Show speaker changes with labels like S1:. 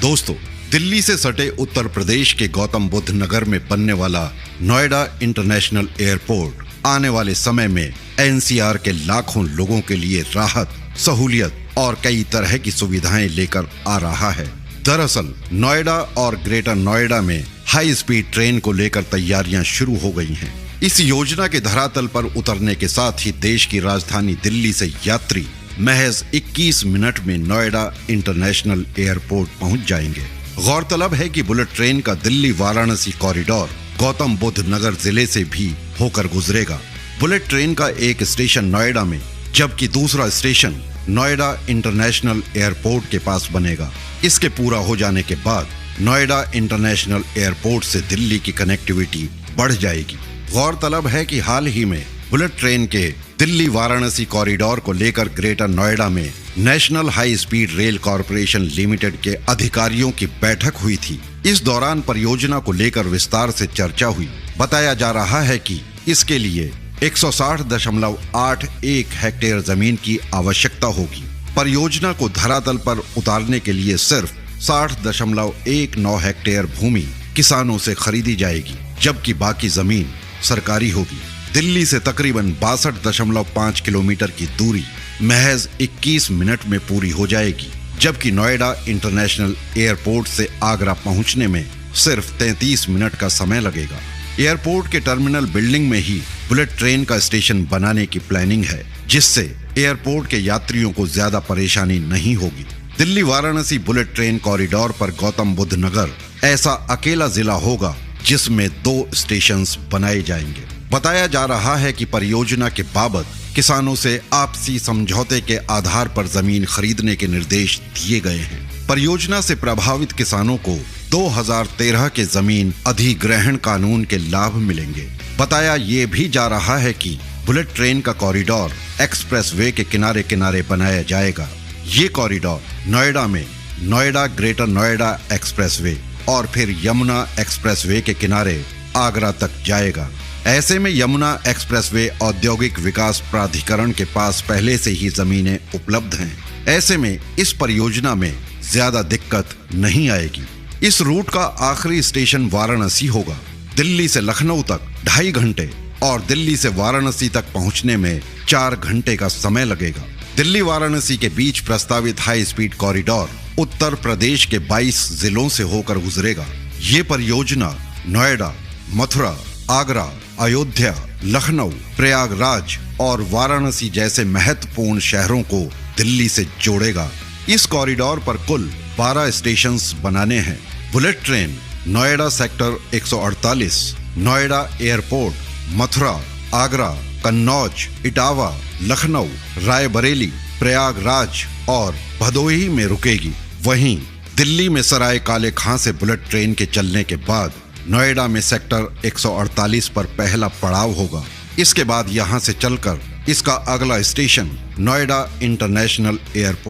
S1: दोस्तों, दिल्ली से सटे उत्तर प्रदेश के गौतम बुद्ध नगर में बनने वाला नोएडा इंटरनेशनल एयरपोर्ट आने वाले समय में एनसीआर के लाखों लोगों के लिए राहत, सहूलियत और कई तरह की सुविधाएं लेकर आ रहा है। दरअसल नोएडा और ग्रेटर नोएडा में हाई स्पीड ट्रेन को लेकर तैयारियां शुरू हो गई हैं। इस योजना के धरातल पर उतरने के साथ ही देश की राजधानी दिल्ली से यात्री महज 21 मिनट में नोएडा इंटरनेशनल एयरपोर्ट पहुंच जाएंगे। गौरतलब है कि बुलेट ट्रेन का दिल्ली वाराणसी कॉरिडोर गौतम बुद्ध नगर जिले से भी होकर गुजरेगा। बुलेट ट्रेन का एक स्टेशन नोएडा में, जबकि दूसरा स्टेशन नोएडा इंटरनेशनल एयरपोर्ट के पास बनेगा। इसके पूरा हो जाने के बाद नोएडा इंटरनेशनल एयरपोर्ट से दिल्ली की कनेक्टिविटी बढ़ जाएगी। गौरतलब है कि हाल ही में बुलेट ट्रेन के दिल्ली वाराणसी कॉरिडोर को लेकर ग्रेटर नोएडा में national high speed rail corporation limited के अधिकारियों की बैठक हुई थी। इस दौरान परियोजना को लेकर विस्तार से चर्चा हुई। बताया जा रहा है कि इसके लिए 160.81 हेक्टेयर जमीन की आवश्यकता होगी। परियोजना को धरातल पर उतारने के लिए सिर्फ 60.19 हेक्टेयर भूमि किसानों से खरीदी जाएगी, जबकि बाकी जमीन सरकारी होगी। दिल्ली से तकरीबन 62.5 किलोमीटर की दूरी महज 21 मिनट में पूरी हो जाएगी, जबकि नोएडा इंटरनेशनल एयरपोर्ट से आगरा पहुंचने में सिर्फ 33 मिनट का समय लगेगा। एयरपोर्ट के टर्मिनल बिल्डिंग में ही बुलेट ट्रेन का स्टेशन बनाने की प्लानिंग है, जिससे एयरपोर्ट के यात्रियों को ज्यादा परेशानी नहीं होगी। Delhi Varanasi bullet train corridor पर गौतम बुद्ध नगर ऐसा अकेला जिला होगा जिसमें 2 स्टेशंस बनाए जाएंगे। बताया जा रहा है कि परियोजना के बाबत किसानों से आपसी समझौते के आधार पर जमीन खरीदने के निर्देश दिए गए हैं। परियोजना से प्रभावित किसानों को 2013 के जमीन अधिग्रहण कानून के लाभ मिलेंगे। बताया ये भी जा रहा है कि बुलेट ट्रेन का कॉरिडोर एक्सप्रेसवे के किनारे किनारे बनाया जाएगा। ये कॉरिडोर नोएडा में नोएडा ग्रेटर नोएडा एक्सप्रेसवे और फिर यमुना एक्सप्रेसवे के किनारे आगरा तक जाएगा। ऐसे में यमुना एक्सप्रेसवे औद्योगिक विकास प्राधिकरण के पास पहले से ही जमीनें उपलब्ध हैं। ऐसे में इस परियोजना में ज्यादा दिक्कत नहीं आएगी। इस रूट का आखिरी स्टेशन वाराणसी होगा। दिल्ली से लखनऊ तक 2.5 घंटे और दिल्ली से वाराणसी तक पहुंचने में 4 घंटे का समय लगेगा। दिल्ली वाराणसी के बीच प्रस्तावित high speed corridor Uttar Pradesh के 22 जिलों से होकर गुजरेगा। ये परियोजना नोएडा, मथुरा, आगरा, अयोध्या, लखनऊ, प्रयागराज और वाराणसी जैसे महत्वपूर्ण शहरों को दिल्ली से जोड़ेगा। इस कॉरिडोर पर कुल 12 स्टेशंस बनाने हैं। Bullet train Noida sector 148, Noida airport, Mathura, Agra, Kannauj, Etawah, Lucknow, Raebareli, Prayagraj और भदोही में रुकेगी। वहीं दिल्ली में सराय काले खां से बुलेट ट्रेन के चलने के बाद नोएडा में सेक्टर 148 पर पहला पड़ाव होगा। इसके बाद यहां से चलकर इसका अगला स्टेशन नोएडा इंटरनेशनल एयरपोर्ट